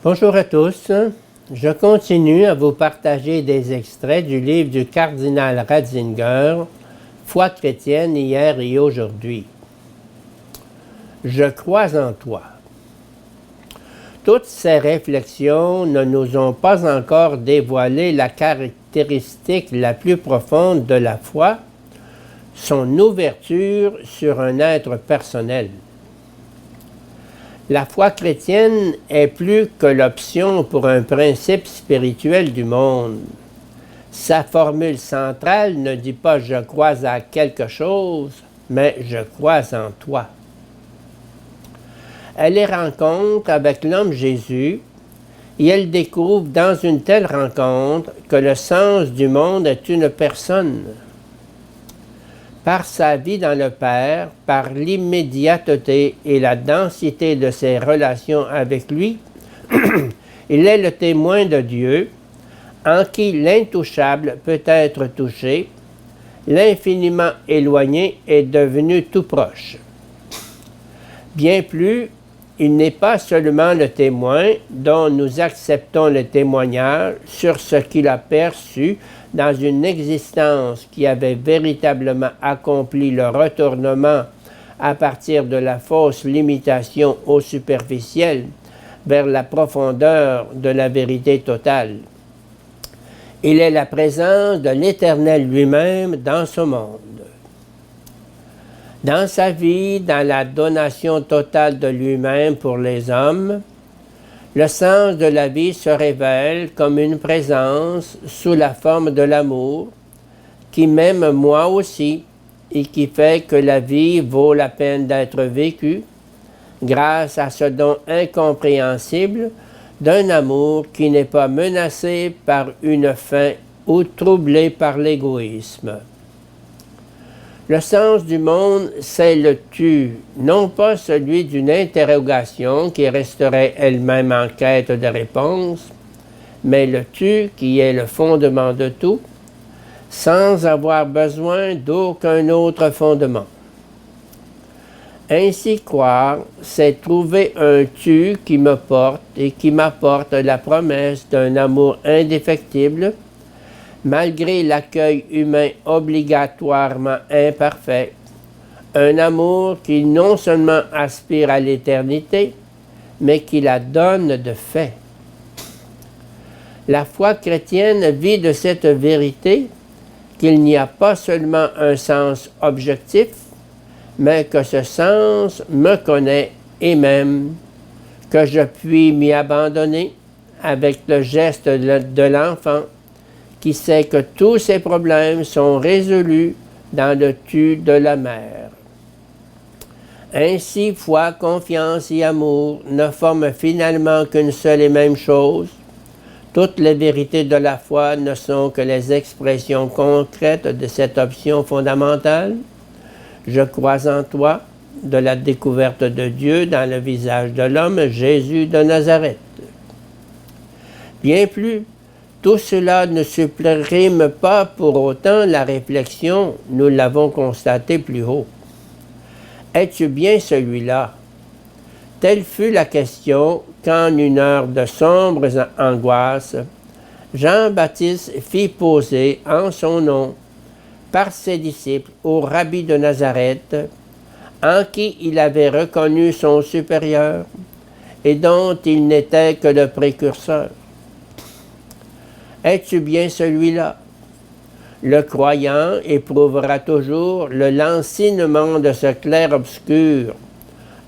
Bonjour à tous. Je continue à vous partager des extraits du livre du cardinal Ratzinger, Foi chrétienne hier et aujourd'hui. Je crois en toi. Toutes ces réflexions ne nous ont pas encore dévoilé la caractéristique la plus profonde de la foi, son ouverture sur un être personnel. La foi chrétienne est plus que l'option pour un principe spirituel du monde. Sa formule centrale ne dit pas « je crois à quelque chose », mais « je crois en toi ». Elle les rencontre avec l'homme Jésus et elle découvre dans une telle rencontre que le sens du monde est une personne. Par sa vie dans le Père, par l'immédiateté et la densité de ses relations avec lui, il est le témoin de Dieu, en qui l'intouchable peut être touché, l'infiniment éloigné est devenu tout proche. Bien plus, il n'est pas seulement le témoin dont nous acceptons le témoignage sur ce qu'il a perçu dans une existence qui avait véritablement accompli le retournement à partir de la fausse limitation au superficiel vers la profondeur de la vérité totale. Il est la présence de l'Éternel lui-même dans ce monde. Dans sa vie, dans la donation totale de lui-même pour les hommes, le sens de la vie se révèle comme une présence sous la forme de l'amour qui m'aime moi aussi et qui fait que la vie vaut la peine d'être vécue grâce à ce don incompréhensible d'un amour qui n'est pas menacé par une fin ou troublé par l'égoïsme. Le sens du monde, c'est le tu, non pas celui d'une interrogation qui resterait elle-même en quête de réponse, mais le tu qui est le fondement de tout, sans avoir besoin d'aucun autre fondement. Ainsi croire, c'est trouver un tu qui me porte et qui m'apporte la promesse d'un amour indéfectible, malgré l'accueil humain obligatoirement imparfait, un amour qui non seulement aspire à l'éternité, mais qui la donne de fait. La foi chrétienne vit de cette vérité qu'il n'y a pas seulement un sens objectif, mais que ce sens me connaît et m'aime, que je puis m'y abandonner avec le geste de l'enfant, qui sait que tous ses problèmes sont résolus dans le tu de la mère. Ainsi, foi, confiance et amour ne forment finalement qu'une seule et même chose. Toutes les vérités de la foi ne sont que les expressions concrètes de cette option fondamentale. Je crois en toi, de la découverte de Dieu dans le visage de l'homme, Jésus de Nazareth. Bien plus, tout cela ne supprime pas pour autant la réflexion, nous l'avons constaté plus haut. Es-tu bien celui-là? Telle fut la question quand, en une heure de sombres angoisses, Jean-Baptiste fit poser en son nom par ses disciples au Rabbi de Nazareth, en qui il avait reconnu son supérieur et dont il n'était que le précurseur. Es-tu bien celui-là? Le croyant éprouvera toujours le lancinement de ce clair-obscur,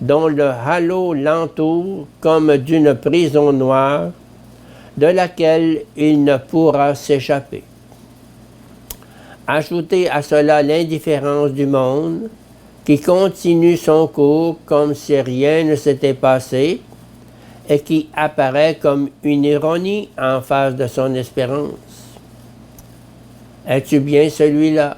dont le halo l'entoure comme d'une prison noire, de laquelle il ne pourra s'échapper. Ajoutez à cela l'indifférence du monde, qui continue son cours comme si rien ne s'était passé, et qui apparaît comme une ironie en face de son espérance. Es-tu bien celui-là?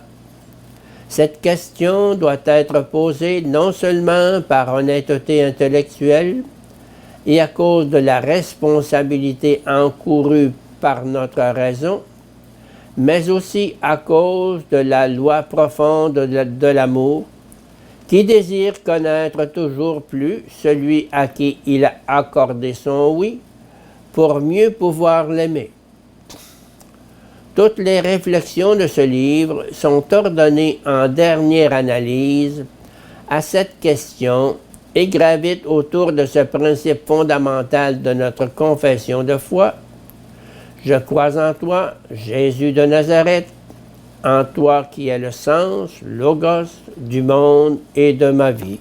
Cette question doit être posée non seulement par honnêteté intellectuelle et à cause de la responsabilité encourue par notre raison, mais aussi à cause de la loi profonde de l'amour qui désire connaître toujours plus celui à qui il a accordé son oui, pour mieux pouvoir l'aimer. Toutes les réflexions de ce livre sont ordonnées en dernière analyse à cette question et gravitent autour de ce principe fondamental de notre confession de foi. Je crois en toi, Jésus de Nazareth, en toi qui est le sens, logos, du monde et de ma vie.